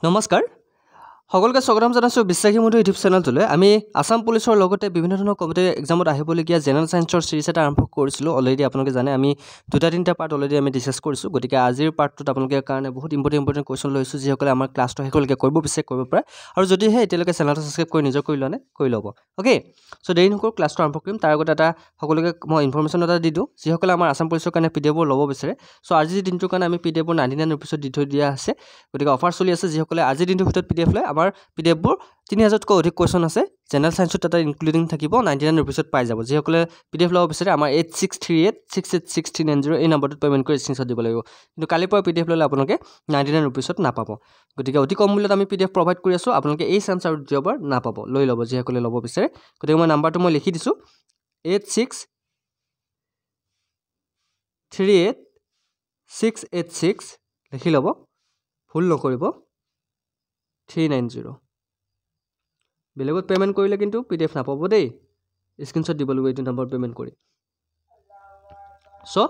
নমস্কাৰ সকলোকে স্বাগতম জনাইছোঁ বিশ্বাসী মধু ইউটিউব চেনেলটোলৈ আমি আসাম পুলিচৰ লগতে বিভিন্ন ধৰণৰ কম্পিটিটিভ এক্সামত আহিবলগীয়া জেনেৰেল সায়েন্সৰ সিৰিজ এটা আৰম্ভ কৰিছিলোঁ অলৰেডি আপোনালোকে জানে আমি দুটা তিনিটা পাৰ্ট অলৰেডি আমি ডিসকাস কৰিছোঁ গতিকে আজিৰ পাৰ্টটোত আপোনালোকৰ কাৰণে বহুত ইম্পৰ্টেণ্ট কোৱেশ্চন লৈছোঁ যিসকলে আমাৰ ক্লাছটো শেষলৈকে কৰিব বিচাৰে কৰিব পাৰে আৰু যদিহে এতিয়ালৈকে চেনেলটো সাবস্ক্ৰাইব কৰি নিজৰ কৰি লোৱা নাই কৰি ল'ব ওকে সো দেৰি নকৰোঁ ক্লাছটো আৰম্ভ কৰিম তাৰ আগতে এটা সকলোকে মই ইনফৰমেশ্যন এটা দি দিওঁ যিসকলে আমাৰ আসাম পুলিচৰ কাৰণে পিডিএফবোৰ ল'ব বিচাৰে সো আজিৰ দিনটোৰ কাৰণে আমি পিডিএফবোৰ 99 ৰুপিছত দি থৈ দিয়া আছে গতিকে অফাৰ চলি আছে যিসকলে আজিৰ দিনটোৰ ভিতৰত পিডিএফ লয় আমাৰ পিডিএফবোৰ 3000তকৈ অধিক কোৱেশ্চন আছে জেনাৰেল সায়েন্সত এটা ইনক্লুডিং থাকিব 99 ৰুপিছত পাই যাব যিসকলে পিডিএফ ল'ব বিচাৰে আমাৰ 8638686390 এই নম্বৰটোত পেমেন্ট কৰি স্ক্ৰীনশ্বট দিব লাগিব কিন্তু কালিৰ পৰা পিডিএফ ল'লে আপোনালোকে 99 ৰুপিছত নাপাব গতিকে অতি কম মূল্যত আমি পিডিএফ প্ৰভাইড কৰি আছো আপোনালোকে এই চান্স আৰু দ্বিতীয়বাৰ নাপাব লৈ ল'ব যিসকলে ল'ব বিচাৰে গতিকে মই নাম্বাৰটো মই লিখি দিছো 86386866 লিখি ল'ব ভুল নকৰিব 390 বেলেগত পেমেন্ট কৰিলে কিন্তু পিডিএফ নাপাব দেই স্ক্ৰিনশ্বট দিব লাগিব এইটো নম্বৰ পেমেন্ট কৰি সো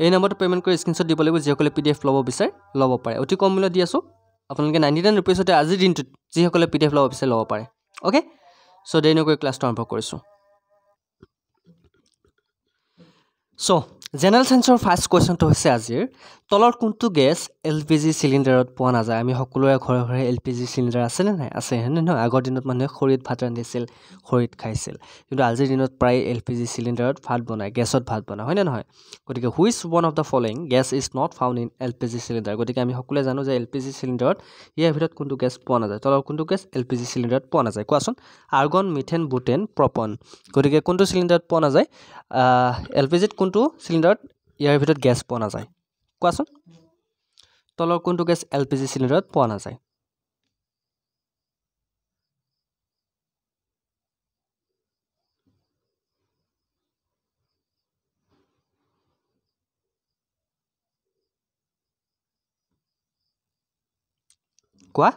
এই নম্বৰটো পেমেন্ট কৰি স্ক্ৰিনশ্বট দিব লাগিব যিসকলে পিডিএফ ল'ব বিচাৰে ল'ব পাৰে অতি কম মূল্য দি আছো আপোনালোকে 99 ৰুপিছতে আজি দিনটোত যিসকলে পিডিএফ ল'ব বিচাৰে ল'ব পাৰে ওকে সো দেৰি নকৰি ক্লাছটো আৰম্ভ কৰিছো সো জেনাৰেল সায়েন্সৰ ফাৰ্স্ট কোৱেশ্চনটো হৈছে আজিৰ তলৰ কোনটো গেছ এলপিজি সিলিন্ডাৰত পোৱা নাযায় আমি সকলোৰে ঘৰে ঘৰে এলপিজি সিলিন্ডাৰ আছে নে নাই আছে হেনে নহয় আগৰ দিনত মানুহে খৰিত ভাত ৰান্ধিছিল খৰিত খাইছিল কিন্তু আজিৰ দিনত প্ৰায় এলপিজি সিলিন্ডাৰত ভাত বনায় গেছত ভাত বনায় হয় নে নহয় গতিকে which one of the following gas is not found in LPG cylinder গতিকে আমি সকলোৱে জানো যে এলপিজি সিলিন্ডাৰত ইয়াৰ ভিতৰত কোনটো গেছ পোৱা নাযায় তলৰ কোনটো গেছ এলপিজি সিলিন্ডাৰত পোৱা নাযায় কোৱাচোন আৰ্গন মিথেন বুটেন প্ৰপন গতিকে কোনটো সিলিন্ডাৰত পোৱা নাযায় এলপিজিত কোনটো সিলিন্ডাৰত ইয়াৰ ভিতৰত গেছ পোৱা নাযায় কোৱাচোন তলৰ কোনটো গেছ এলপিজি সিলিন্ডাৰত পোৱা নাযায় কোৱা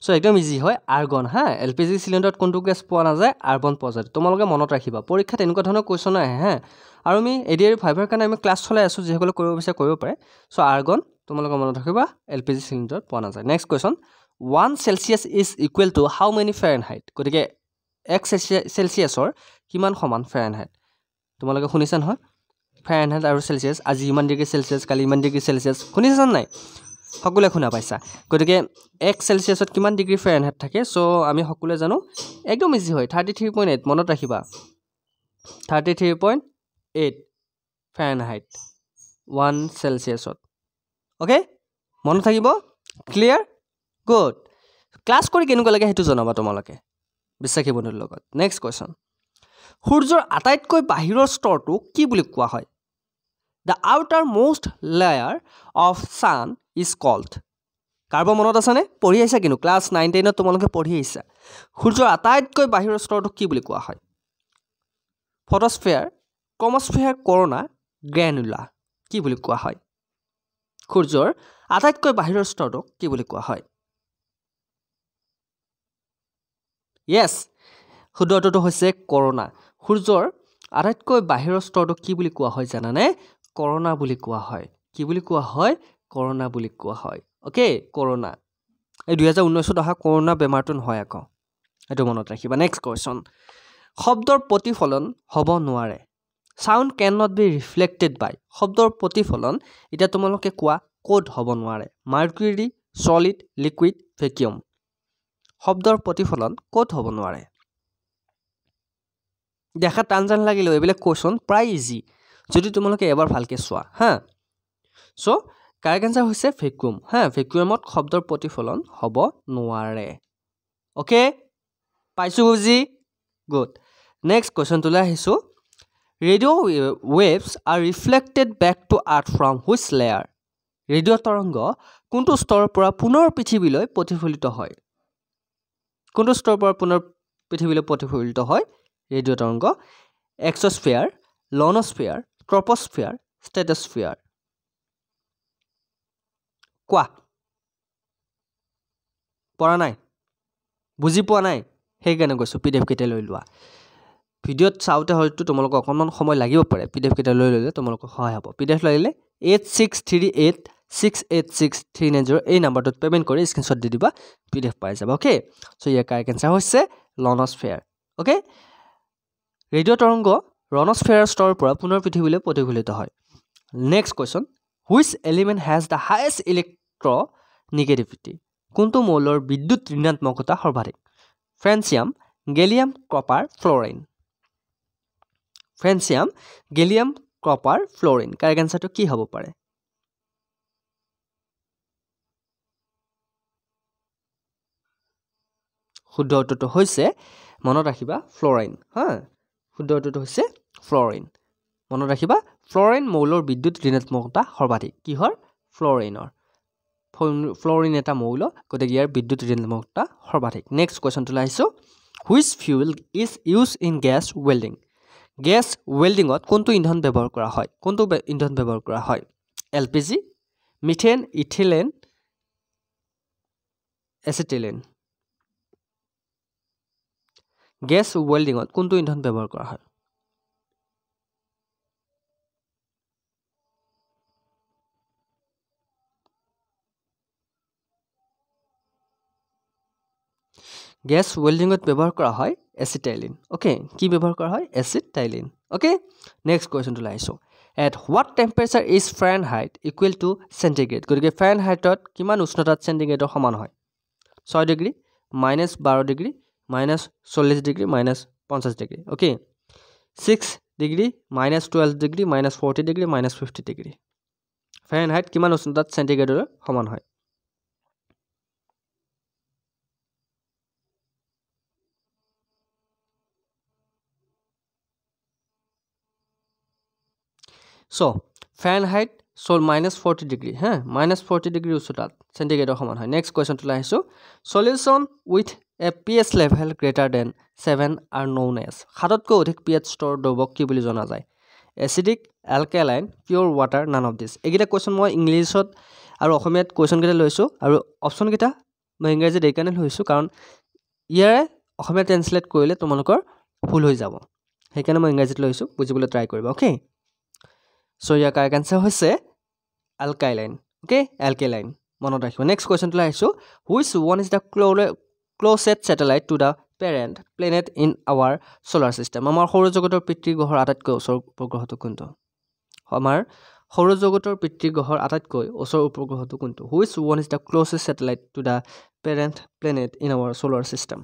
সো একদম ইজি হয় আৰ্গন হা এলপিজি সিলিন্ডাৰত কোনটো গেছ পোৱা নাযায় আৰ্গন পোৱা যায় তোমালোকে মনত ৰাখিবা পৰীক্ষাত এনেকুৱা ধৰণৰ কোৱেশ্চন আহে হা আৰু আমি এডিআৰ 5 ৰ কাৰণে আমি ক্লাছ চলাই আছো যিসকলে কৰিব বিচাৰে কৰিব পাৰে সো আৰ্গন তোমালোকে মনত ৰাখিবা এলপিজি সিলিন্ডাৰত পোৱা নাযায় next question 1 celsius is equal to how many fahrenheit গতিকে 1 সেলসিয়াছৰ কিমান সমান ফাৰেনহাইট তোমালোকে শুনিছা নহয় ফাৰেনহাইট আৰু সেলসিয়াছ আজি ইমান ডিগ্ৰী সেলসিয়াছ কালি ইমান ডিগ্ৰী সেলসিয়াছ শুনিছা নাই সকলোৱে শুনা পাইছা গতিকে 1 সেলসিয়াছত কিমান ডিগ্ৰী ফাৰেনহাইট থাকে সো আমি সকলোৱে জানো একদম ইজি হয় 33.8 মনত ৰাখিবা 33.8 ফাৰেনহাইট 1 সেলসিয়াছত ওকে মনত থাকিব ক্লিয়াৰ গুড ক্লাছ কৰি কেনেকুৱা লাগে হেতু জনাবা তোমালোকে বিশ্বাসী বন্ধুৰ লগত নেক্সট কোৱেশ্চন সূৰ্যৰ আটাইতকৈ বাহিৰৰ স্তৰটো কি বুলি কোৱা হয় The outermost layer of sun is called carb মনত আছে নে পঢ়ি আইছা কিনো ক্লাছ 9 10 ত তোমালোকে পঢ়ি আইছা সূৰ্যৰ আটাইতকৈ বাহিৰৰ স্তৰটো কি বুলি কোৱা হয় ফটোস্ফিয়াৰ ক্ৰমস্ফিয়াৰ কৰ'না গ্ৰেনুলা কি বুলি কোৱা হয় সূৰ্যৰ আটাইতকৈ বাহিৰৰ স্তৰটো কি বুলি কোৱা হয় yes সূৰ্যটো হৈছে কৰ'না সূৰ্যৰ আটাইতকৈ বাহিৰৰ স্তৰটো কি বুলি কোৱা হয় জানানে কৰ'না বুলি কোৱা হয় কি বুলি কোৱা হয় কৰ'না বুলি কোৱা হয় ওকে কৰ'না এই 2019 ত অহা কৰ'না বেমাৰটো নহয় আকৌ এটো মনত ৰাখিবা নেক্সট কোৱেশ্চন শব্দৰ প্ৰতিফলন হ'ব নোৱাৰে sound can not be reflected by শব্দৰ প্ৰতিফলন এটা তোমালোকে কোৱা কোড হ'ব নোৱাৰে মাৰ্কুৰী সলিড লিকুইড ভ্যাকুয়াম শব্দৰ প্ৰতিফলন কোড হ'ব নোৱাৰে দেখা টানজান লাগিলে এইবিলাক কোৱেশ্চন প্ৰায় ইজি যদি তোমালোকে এবাৰ ভালকে চোৱা হা সো কাৰেক্ট আনসাৰ হৈছে ভ্যাকুয়াম হা ভ্যাকুয়ামত শব্দৰ প্ৰতিফলন হ'ব নোৱাৰে ওকে পাইছো বুজি গুড নেক্সট কোৱেশ্চন তুলা আহিছো radio waves are reflected back to earth from which layer radio তৰংগ কোনটো স্তৰৰ পৰা পুনৰ পৃথিৱীলৈ প্ৰতিফলিত হয় কোনটো স্তৰৰ পৰা পুনৰ পৃথিৱীলৈ প্ৰতিফলিত হয় ৰেডিও তৰংগ এক্সোস্ফিয়াৰ লনোস্ফিয়াৰ ট্ৰপোস্ফিয়াৰ ষ্ট্ৰেটোস্ফিয়াৰ কোৱা পঢ়া নাই বুজি পোৱা নাই হেইকাৰণে কৈছো পিডিএফ কেটে লৈ লোৱা ভিডিঅ'ত চাওতে হয়তো তোমালোকক অকণমান সময় লাগিব পাৰে পিডিএফ কেটে লৈ ললে তোমালোকক সহায় হ'ব পিডিএফ লাগিলে 8638 686390 এই নাম্বাৰটোত পেমেন্ট কৰি স্ক্ৰিনশ্বট দি দিবা PDF পাই যাবা ওকে সো ইয়াৰ কাৰেক্ট আনসাৰ হৈছে লনস্ফিয়াৰ ওকে ৰেডিঅ' তৰংগ ৰনস্ফিয়াৰ ষ্টৰৰ পৰা পুনৰ পৃথিৱীলৈ প্ৰতিফলিত হয় next question which element has the highest electronegativity কোনটো মৌলৰ বিদ্যুৎ ঋণাত্মকতা সৰ্বাধিক francium gallium copper fluorine francium gallium copper fluorine correct আনসাৰটো কি হ'ব পাৰে শুদ্ধ উত্তৰটো হৈছে মনত ৰাখিবা ফ্লোৰিন হা শুদ্ধ উত্তৰটো হৈছে ফ্লোৰিন মনত ৰাখিবা ফ্লোৰিন মৌলৰ বিদ্যুৎ ঋণাত্মকতা সৰ্বাধিক কিহৰ ফ্লোৰিনৰ ফ্লোৰিন এটা মৌল গতিকে ইয়াৰ বিদ্যুৎ ঋণাত্মকতা সৰ্বাধিক নেক্সট কোৱেশ্চনটো লাইছো which fuel is use in gas welding gas ওয়েল্ডিংত কোনটো ইন্ধন ব্যৱহাৰ কৰা হয় কোনটো ইন্ধন ব্যৱহাৰ কৰা হয় LPG মিথেন ইথিলেন এচিটিলিন গ্যাস ওয়েল্ডিংত কোনটো ইন্ধন ব্যৱহাৰ কৰা হয় গ্যাস ওয়েল্ডিংত ব্যৱহাৰ কৰা হয় এচিটাইলিন ওকে কি ব্যৱহাৰ কৰা হয় এচিটাইলিন ওকে নেক্সট কোৱেশ্চনটো লাইছো at what temperature is Fahrenheit equal to centigrade গতিকে ফাৰেনহাইটত কিমান উষ্ণতাত চেণ্টিগ্ৰেডৰ সমান হয় 6 degree -12 degree -40 degree -50 degree okay 6 degree -12 degree -40 degree -50 degree Fahrenheit কিমান উষ্ণতাত চেণ্টিগ্ৰেডৰ সমান হয় So, Fahrenheit so -40 degree, -40 degree উষ্ণতাত চেণ্টিগ্ৰেডৰ সমান হয় নেক্সট কোৱেশ্চনটো লাইছো solution with a pH level greater than 7 are known as সাততকৈ অধিক pH স্তৰ দ্ৰৱক কি বুলি জনা যায় acidic alkaline pure water none of this এগিটা কোৱেশ্চন মই ইংলিছত আৰু অসমীয়াত কোৱেশ্চন কেইটা লৈছো আৰু অপচন কেইটা মই ইংৰাজীত এই কাৰণে লৈছো কাৰণ ইয়াৰে অসমীয়া ট্ৰান্সলেট কৰিলে তোমালোকৰ ভুল হৈ যাব সেইকাৰণে মই ইংৰাজীত লৈছো বুজিবলৈ ট্ৰাই কৰিবা okay So your correct answer হৈছে alkaline okay alkaline মনত ৰাখিবা next question টো আহিছো which one is the closest satellite to the parent planet in our solar system আমাৰ সৌৰজগতৰ পিতৃগ্ৰহৰ আটাইতকৈ ওচৰ উপগ্ৰহটো কোনটো আমাৰ সৌৰজগতৰ পিতৃগ্ৰহৰ আটাইতকৈ ওচৰ উপগ্ৰহটো কোনটো which one is the closest satellite to the parent planet in our solar system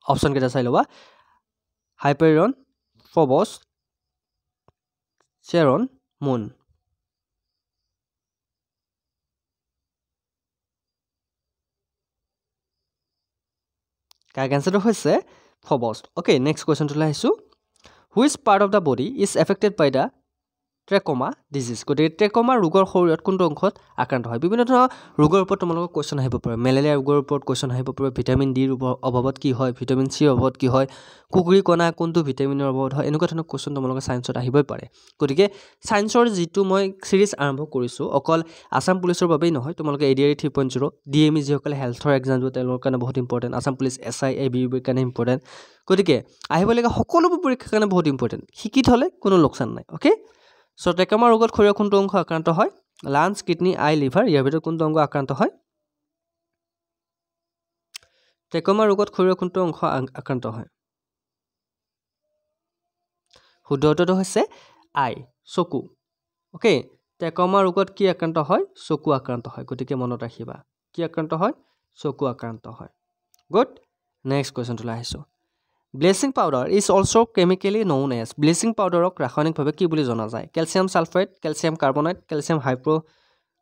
option কেইটা চাই লবা হাইপেৰিয়ন ফবছ Charon Moon Correct answer হৈছে Phobos okay next question to লাইছো which part of the body is affected by the trachoma disease গতিকে trachoma ৰোগৰ শৰীৰত কোনটো অংশত আক্ৰান্ত হয় বিভিন্ন ধৰণৰ ৰোগৰ ওপৰত তোমালোকৰ কোৱেশ্চন আহিব পাৰে মেলেৰিয়া ৰোগৰ ওপৰত কোৱেশ্চন আহিব পাৰে ভিটামিন ডি ৰ অভাৱত কি হয় ভিটামিন সি ৰ অভাৱত কি হয় কুকুৰি কণা কোনটো ভিটামিনৰ অভাৱত হয় এনেকুৱা ধৰণৰ কোৱেশ্চন তোমালোকৰ সায়েন্সত আহিবই পাৰে গতিকে সায়েন্সৰ যিটো মই সিৰিজ আৰম্ভ কৰিছো অকল আসাম পুলিচৰ বাবেই নহয় তোমালোকে ADRE 3.0 DME যিসকলে হেলথৰ এক্সাম দিব তেওঁলোকৰ কাৰণে বহুত important Assam police SI ABB কাৰণে ইম্পৰ্টেন্ট গতিকে আহিবলগা সকলোবোৰ পৰীক্ষাৰ কাৰণে বহুত ইম্পৰ্টেন্ট শিকি থলে কোনো লোকচান নাই ওকে So ট্ৰেকোমা ৰোগত শৰীৰৰ কোনটো অংশ আক্ৰান্ত হয় লাঞ্চ কিডনি আই লিভাৰ ইয়াৰ ভিতৰত কোনটো অংগ আক্ৰান্ত হয় ট্ৰেকোমা ৰোগত শৰীৰৰ কোনটো অংশ আক্ৰান্ত হয় শুদ্ধ উত্তৰটো হৈছে আই চকু ওকে ট্ৰেকোমা ৰোগত কি আক্ৰান্ত হয় চকু আক্ৰান্ত হয় গতিকে মনত ৰাখিবা কি আক্ৰান্ত হয় চকু আক্ৰান্ত হয় গুড নেক্সট কোৱেশ্চনটো লাইছো Bleaching powder is also chemically known as bleaching powder ok ৰাসায়নিকভাৱে কি বুলি জনা যায় calcium sulphide calcium carbonate calcium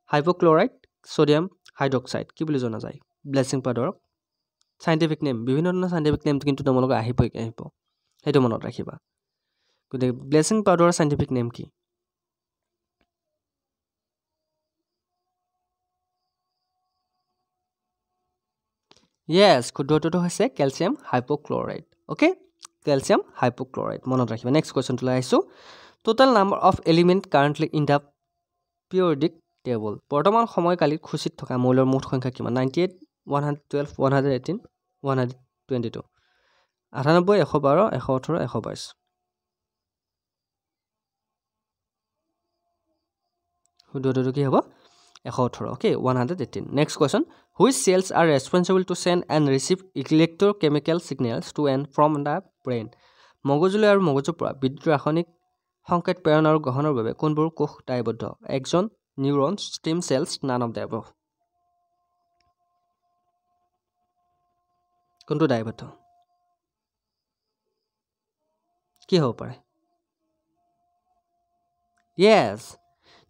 hypochloride sodium hydroxide কি বুলি জনা যায় ব্লিচিং পাউডাৰ সাইন্টিফিক নেম বিভিন্ন ধৰণৰ সাইন্টিফিক নেম কিন্তু তোমালোক আহিব হেতু মনত ৰাখিবা গতিকে ব্লিচিং পাউডাৰৰ সাইন্টিফিক নেম কি Yes শুদ্ধ উত্তৰটো হৈছে ক্যালসিয়াম হাইপোক্লোৰাইড okay calcium hypochlorite মনত ৰাখিবা next question to লাইছো total number of element currently in the periodic table বৰ্তমান সময়কালিত খুচিত থকা মৌলৰ মুঠ সংখ্যা কিমান 98 112 118 122 98 112 118 122 শুদ্ধ উত্তৰটো কি হ'ব 118 okay 118 next question which cells are responsible to send and receive electrochemical signals to and from the brain মগজুলৈ আৰু মগজুৰ পৰা বিদ্যুৎ ৰাসায়নিক সংকেত প্ৰেৰণ আৰু গ্ৰহণৰ বাবে কোনবোৰ কোষ দায়বদ্ধ axon neurons stem cells none of the above কোনটো দায়বদ্ধ কি হ'ব পাৰে yes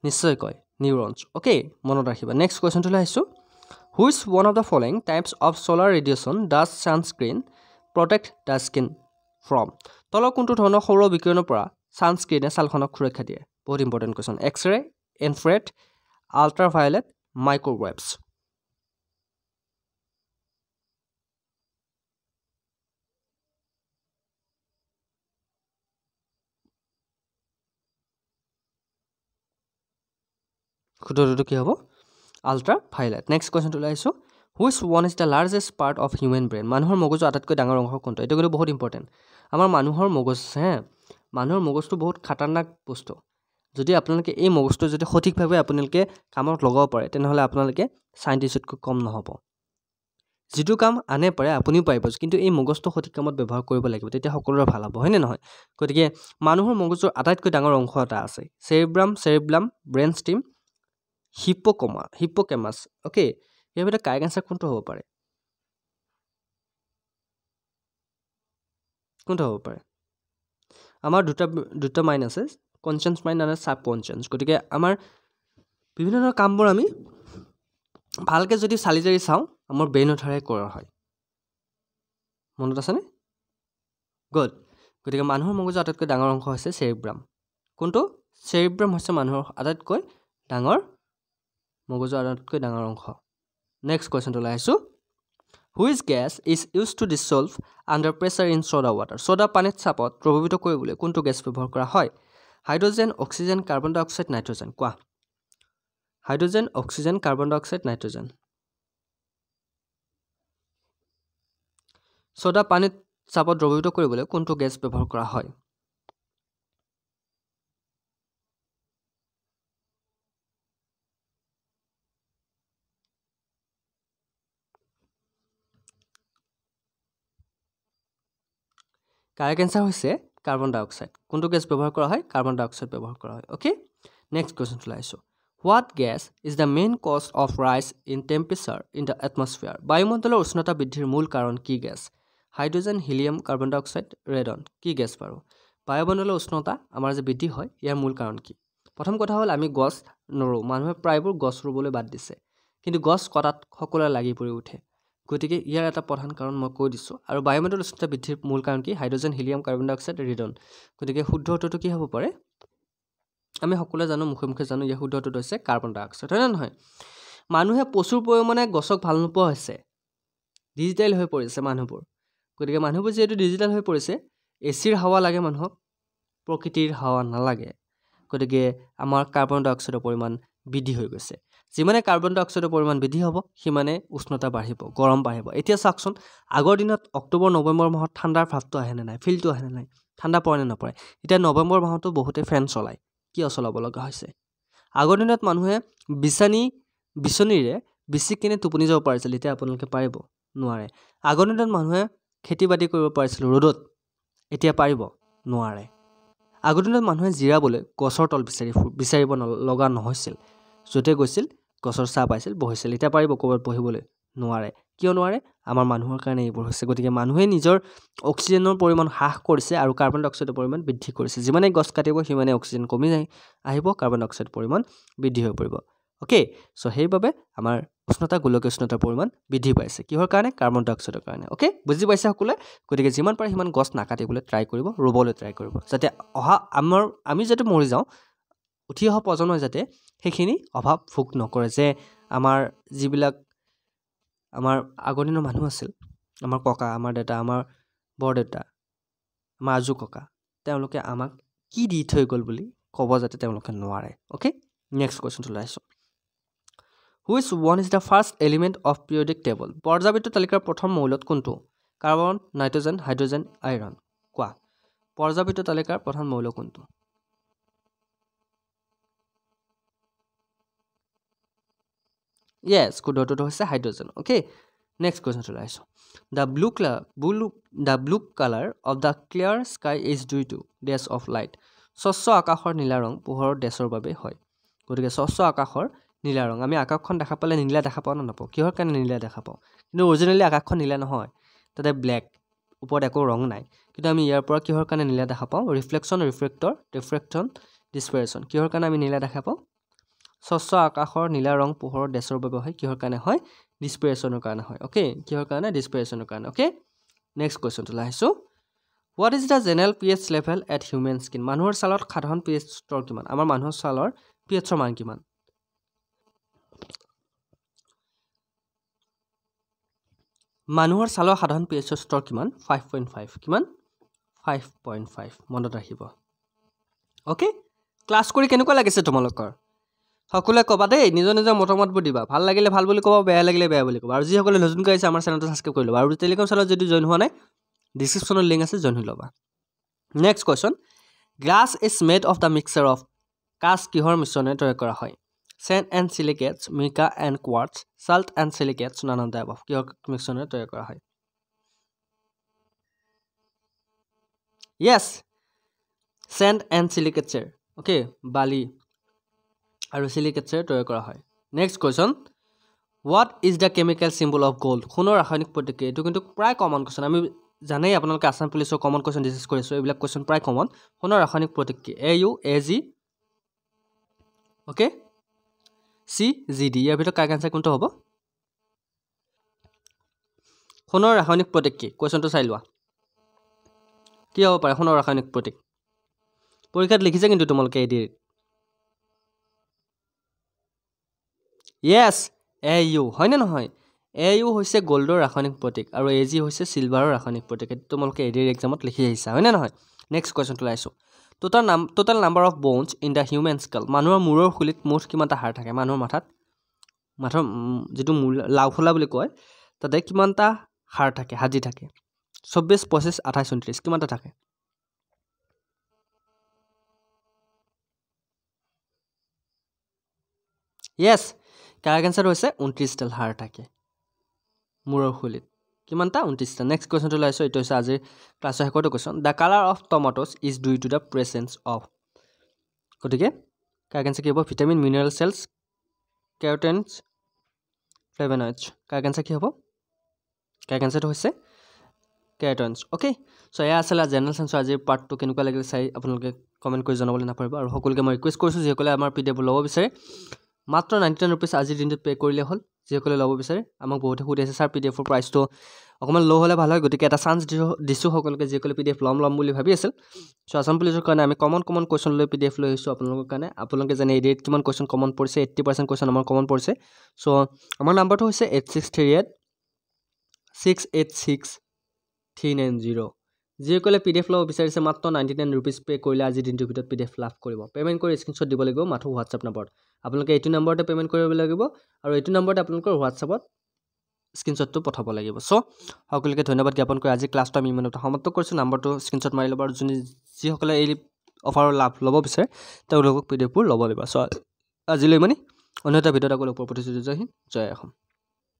নিশ্চয়কৈ neurons okay মনত ৰাখিবা next question to লাইছো which one of the following types of solar radiation does sunscreen protect the skin from তলৰ কোনটো ধৰণৰ সৌৰ বিকিৰণৰ পৰা সানস্ক্ৰিনে ছালখনক সুৰক্ষা দিয়ে বহুত important question X-ray infrared ultraviolet microwaves খুদৰটো কি হ'ব আল্ট্ৰাভায়োলেট নেক্সট কোৱেশ্চন to লাইছো which one is the largest part of human brain মানুহৰ মগজু আটাইতকৈ ডাঙৰ অংশ কোনটো এটা কিন্তু বহুত ইম্পৰ্টেন্ট আমাৰ মানুহৰ মগজ মানুহৰ মগজটো বহুত খতৰনাক বস্তু যদি আপোনালোকে এই মগজটো যদি সঠিকভাৱে আপোনালোকে কামত লগাব পাৰে তেনেহলে আপোনালোকে সাইন্টিষ্টতকৈ কম নহব যিটো কাম আনে পাৰে আপুনিও পাৰিব কিন্তু এই মগজটো সঠিক কামত ব্যৱহাৰ কৰিব লাগিব তেতিয়া সকলোৰে ভাল হ'ব হয়নে নহয় গতিকে মানুহৰ মগজৰ আটাইতকৈ ডাঙৰ অংশ এটা আছে চেৰেব্ৰাম ব্ৰেইন ষ্টিম হিপ্পোকেমাছ ওকে ইয়াৰ ভিতৰত কাৰেক্ট আনসাৰ কোনটো হ'ব পাৰে কোনটো হ'ব পাৰে আমাৰ দুটা মাইন্ড আছে কনচিয়াস মাইন্ড আৰু সাবকনচিয়াস গতিকে আমাৰ বিভিন্ন ধৰণৰ কামবোৰ আমি ভালকে যদি চালি জাৰি চাওঁ আমাৰ ব্ৰেইনৰ ধাৰাই কৰা হয় মনত আছেনে গুড গতিকে মানুহৰ মগজুৰ আটাইতকৈ ডাঙৰ অংশ হৈছে চেৰেব্ৰাম কোনটো চেৰেব্ৰাম হৈছে মানুহৰ আটাইতকৈ ডাঙৰ মগজুৰ আটাইতকৈ ডাঙৰ অংশ নেক্সট কোৱেশ্চন to লাইছো which gas is used to dissolve under pressure in soda water soda পানীত চাপত দ্ৰৱীভূত কৰিবলৈ কোনটো গেছ ব্যৱহাৰ কৰা হয় হাইড্ৰজেন অক্সিজেন কাৰ্বন ডাই অক্সাইড নাইট্ৰজেন কোৱা হাইড্ৰজেন অক্সিজেন কাৰ্বন ডাই অক্সাইড নাইট্ৰজেন soda পানীত চাপত দ্ৰৱীভূত কৰিবলৈ কোনটো গেছ ব্যৱহাৰ কৰা হয় কারেক্ট आंसर হৈছে কার্বন ডাই অক্সাইড কোনটো গ্যাস ব্যবহার করা হয় কার্বন ডাই অক্সাইড ব্যবহার করা হয় ওকে নেক্সট কোশ্চেন লাইছো what gas is the main cause of rise in temperature in the atmosphere বায়ুমণ্ডলৰ উষ্ণতা বৃদ্ধিৰ মূল কাৰণ কি gas hydrogen helium carbon dioxide radon কি গ্যাস বাৰু বায়ুমণ্ডলৰ উষ্ণতা আমাৰ যে বৃদ্ধি হয় ইয়াৰ মূল কাৰণ কি প্ৰথম কথা হ'ল আমি গছ নৰো মানুহে প্ৰায়বোৰ গছ ৰুবলৈ বাদ দিছে কিন্তু গছ কটাত সকলোৱে লাগি পৰি উঠে গতিকে ইয়াৰ এটা প্ৰধান কাৰণ মই কৈ দিছো আৰু বায়ুমণ্ডলৰ উষ্ণতা বৃদ্ধিৰ মূল কাৰণ কি hydrogen helium carbon dioxide radon গতিকে শুদ্ধ উত্তৰটো কি হ'ব পাৰে আমি সকলোৱে জানো মুখে জানো ইয়াৰ শুদ্ধ উত্তৰটো হৈছে কাৰ্বন ডাই অক্সাইড হয় না নহয় মানুহে প্ৰচুৰ পৰিমাণে গছক ভাল নোপোৱা হৈছে ডিজিটেল হৈ পৰিছে মানুহবোৰ গতিকে মানুহবোৰ যেটো ডিজিটেল হৈ পৰিছে এচিৰ হাৱা লাগে মানুহক প্ৰকৃতিৰ হাৱা নালাগে গতিকে আমাৰ কাৰ্বন ডাই অক্সাইডৰ পৰিমাণ বৃদ্ধি হৈ গৈছে যিমানে কাৰ্বন ডাই অক্সাইডৰ পৰিমাণ বৃদ্ধি হ'ব সিমানে উষ্ণতা বাঢ়িব গৰম বাঢ়িব এতিয়া চাওকচোন আগৰ দিনত অক্টোবৰ নৱেম্বৰ মাহত ঠাণ্ডাৰ ভাৱটো আহে নে নাই ফিলটো আহে নে নাই ঠাণ্ডা পৰে নে নপৰে এতিয়া নৱেম্বৰ মাহতো বহুতে ফেন চলায় কি চলাব লগা হৈছে আগৰ দিনত মানুহে বিচনীৰে বিচি কিনে টোপনি যাব পাৰিছিল এতিয়া আপোনালোকে পাৰিব নোৱাৰে আগৰ দিনত মানুহে খেতি বাতি কৰিব পাৰিছিল ৰ'দত এতিয়া পাৰিব নোৱাৰে আগৰ দিনত মানুহে জিৰাবলৈ গছৰ তল বিচাৰিব লগা নহৈছিল যতে গৈছিল গছৰ ছাঁ পাইছিল বহিছিল এতিয়া পাৰিব ক'ৰবাত বহিবলৈ নোৱাৰে কিয় নোৱাৰে আমাৰ মানুহৰ কাৰণে এইবোৰ হৈছে গতিকে মানুহে নিজৰ অক্সিজেনৰ পৰিমাণ হ্ৰাস কৰিছে আৰু কাৰ্বন ডাই অক্সাইডৰ পৰিমাণ বৃদ্ধি কৰিছে যিমানে গছ কাটিব সিমানে অক্সিজেন কমি আহিব কাৰ্বন ডাই অক্সাইডৰ পৰিমাণ বৃদ্ধি হৈ পৰিব ওকে সো সেইবাবে আমাৰ উষ্ণতা গোলকীয় উষ্ণতাৰ পৰিমাণ বৃদ্ধি পাইছে কিহৰ কাৰণে কাৰ্বন ডাই অক্সাইডৰ কাৰণে ওকে বুজি পাইছে সকলোৱে গতিকে যিমান পাৰে সিমান গছ নাকাটিবলৈ ট্ৰাই কৰিব ৰুবলৈ ট্ৰাই কৰিব যাতে আমি যাতে মৰি যাওঁ উঠি অহা প্ৰজন্মই যাতে সেইখিনি অভাৱ ভোগ নকৰে যে আমাৰ যিবিলাক আমাৰ আগৰ দিনৰ মানুহ আছিল আমাৰ ককা আমাৰ দেউতা আমাৰ বৰদেউতা আমাৰ আজু ককা তেওঁলোকে আমাক কি দি থৈ গ'ল বুলি ক'ব যাতে তেওঁলোকে নোৱাৰে ওকে নেক্সট কোৱেশ্চনটো লাইছো which one is the first element of periodic table পৰ্যাবৃত্ত তালিকাৰ প্ৰথম মৌলত কোনটো কাৰ্বন নাইট্ৰজেন হাইড্ৰজেন আইৰন কোৱা পৰ্যাবৃত্ত তালিকাৰ প্ৰথম মৌল কোনটো ইয়েছ ক্ষুদ্ৰটোতো হৈছে হাইড্ৰজেন অ'কে নেক্সট কুৱেশ্যনটো লাইছোঁ the blue colour of the clear sky is due to ডেছ অফ লাইট স্বচ্ছ আকাশৰ নীলা ৰং পোহৰৰ ডেছৰ বাবে হয় গতিকে স্বচ্ছ আকাশৰ নীলা ৰং আমি আকাশখন দেখা পালে নীলা দেখা পাওঁ নে নাপাওঁ কিহৰ কাৰণে নীলা দেখা পাওঁ কিন্তু অৰিজিনেলি আকাশখন নীলা নহয় তাতে ব্লেক ওপৰত একো ৰং নাই কিন্তু আমি ইয়াৰ পৰা কিহৰ কাৰণে নীলা দেখা পাওঁ ৰিফ্লেকশ্যন ৰিফ্ৰেকশ্যন ডিছপেৰেশ্যন কিহৰ কাৰণে আমি নীলা দেখা পাওঁ স্বচ্ছ আকাশৰ নীলা ৰং পোহৰৰ ডেছৰ বাবে হয় কিহৰ কাৰণে হয় ডিছপেৰেশ্যনৰ কাৰণে হয় অ'কে কিহৰ কাৰণে ডিছপেৰেশ্যনৰ কাৰণে অ'কে নেক্সট কুৱেশ্যনটো লাহিছোঁ what is the general pH level at human skin মানুহৰ ছালত সাধাৰণ pH স্তৰ কিমান আমাৰ মানুহৰ ছালৰ pHৰ মান কিমান মানুহৰ ছালৰ সাধাৰণ pH স্তৰ কিমান 5.5 কিমান 5.5 মনত ৰাখিব অ'কে ক্লাছ কৰি কেনেকুৱা লাগিছে তোমালোকৰ সকলোৱে ক'বা দেই নিজৰ নিজৰ মতামতবোৰ দিবা ভাল লাগিলে ভাল বুলি ক'বা বেয়া লাগিলে বেয়া বুলি ক'বা আৰু যিসকলে নতুনকৈ আহিছে আমাৰ চেনেলটো ছাবস্ক্ৰাইব কৰি ল'বা আৰু টেলিগ্ৰাম চেনেলত যদি জইন হোৱা নাই ডিছক্ৰিপশ্যনত লিংক আছে জইন হৈ ল'বা next question glass is made of the mixer of কাঁচ কিহৰ মিশ্ৰণে তৈয়াৰ কৰা হয় send and silicates mica and quartz salt and silicates none of the above কিহৰ মিশ্ৰণে তৈয়াৰ কৰা হয় য়েছ চেণ্ড এণ্ড চিলিকেটছে অ'কে বালি আৰু চিলিকেটছেৰে তৈয়াৰ কৰা হয় next question what is the chemical symbol of gold সোণৰ ৰাসায়নিক প্ৰতীক এইটো কিন্তু প্ৰায় কমন কুৱেশ্যন আমি জানেই আপোনালোকে আছাম পুলিচৰ কমন কুৱেশ্যন ডিছকাছ কৰিছোঁ এইবিলাক কুৱেশ্যন প্ৰায় কমন সোণৰ ৰাসায়নিক প্ৰতীক কি AU অ'কে CGD ইয়াৰ ভিতৰত কাৰেক্ট আনচাৰ কোনটো হ'ব সোণৰ ৰাসায়নিক প্ৰতীক কি কুৱেশ্যনটো চাই লোৱা কি হ'ব পাৰে সোণৰ ৰাসায়নিক প্ৰতীক পৰীক্ষাত লিখিছে কিন্তু তোমালোকে এডিৰ য়েছ AU হয়নে নহয় AU হৈছে গ'ল্ডৰ ৰাসায়নিক প্ৰতীক আৰু AG হৈছে চিলভাৰৰ ৰাসায়নিক প্ৰতীক এইটো তোমালোকে এডিৰ এক্সামত লিখি আহিছা হয়নে নহয় নেক্সট কুৱেশ্যনটো লাইছোঁ total number of bones in the human skull মানুহৰ মূৰৰ খুলিত মুঠ কিমানটা হাড় থাকে মানুহৰ মাথাৰ যিটো লাওখোলা বুলি কয় তাতে কিমানটা হাড় থাকে হাড়ি থাকে 24 25 28 29 কিমানটা থাকে য়েছ কাৰেক্ট আনচাৰ হৈছে 29ডাল হাড় থাকে মূৰৰ খুলিত কিমানটা 29টা নেক্সট কুৱেশ্যনটো লাইছোঁ এইটো হৈছে আজিৰ ক্লাছৰ শেষৰটো question the colour of tomatoes is due to the presence of গতিকে কাৰেক্ট আনচাৰ কি হ'ব vitamin minerals cells carotenes flavonoids correct answer কি হ'ব কাৰেক্ট আনচাৰটো হৈছে কেৰ'টেনছ অ'কে চ' এয়া আছিলে জেনেৰেল চায়েন্সৰ আজিৰ পাৰ্টটো কেনেকুৱা লাগিলে চাই আপোনালোকে কমেণ্ট কৰি জনাবলৈ নাপাহৰিব আৰু সকলোকে মই ৰিকুৱেষ্ট কৰিছোঁ যিসকলে আমাৰ PDF ল'ব বিচাৰে মাত্ৰ 99 ৰুপিজ আজিৰ দিনটোত পে' কৰিলে হ'ল যিসকলে ল'ব বিচাৰে আমাক বহুতে সুধি আছে ছাৰ PDFৰ প্ৰাইচটো অকণমান ল' হ'লে ভাল হয় গতিকে এটা চান্স দিছোঁ সকলোকে যিসকলে PDF ল'ম বুলি ভাবি আছিল চ' আছাম পুলিচৰ কাৰণে আমি কমন কুৱেশ্যন লৈ PDF লৈ আহিছোঁ আপোনালোকৰ কাৰণে আপোনালোকে জানে এই ডেট কিমান কুৱেশ্যন কমন পৰিছে 80% কুৱেশ্যন আমাৰ কমন পৰিছে চ' আমাৰ নাম্বাৰটো হৈছে 8638686390 যিসকলে PDF ল'ব বিচাৰিছে মাত্ৰ 99 ৰুপিজ পে' কৰিলে আজিৰ দিনটোৰ ভিতৰত PDF লাভ কৰিব পে'মেণ্ট কৰি স্ক্ৰীনশ্বট দিব লাগিব মাথো হোৱাটছআপ নম্বৰত আপোনালোকে এইটো নম্বৰতে পে'মেণ্ট কৰিব লাগিব আৰু এইটো নম্বৰতে আপোনালোকৰ হোৱাটছআপত স্ক্ৰীনশ্বটটো পঠাব লাগিব চ' সকলোকে ধন্যবাদ জ্ঞাপন কৰি আজি ক্লাছটো আমি ইমানতে সমাপ্ত কৰিছোঁ নাম্বাৰটো স্ক্ৰীনশ্বট মাৰি ল'ব আৰু যিসকলে এই অফাৰৰ লাভ ল'ব বিচাৰে তেওঁলোকক PDFবোৰ ল'ব লাগিব চ' আজিলৈ মানে অন্য এটা ভিডিঅ'ত আকৌ লগ পোৱাৰ প্ৰতিশ্ৰুতি জয় হিন্দ জয় অসম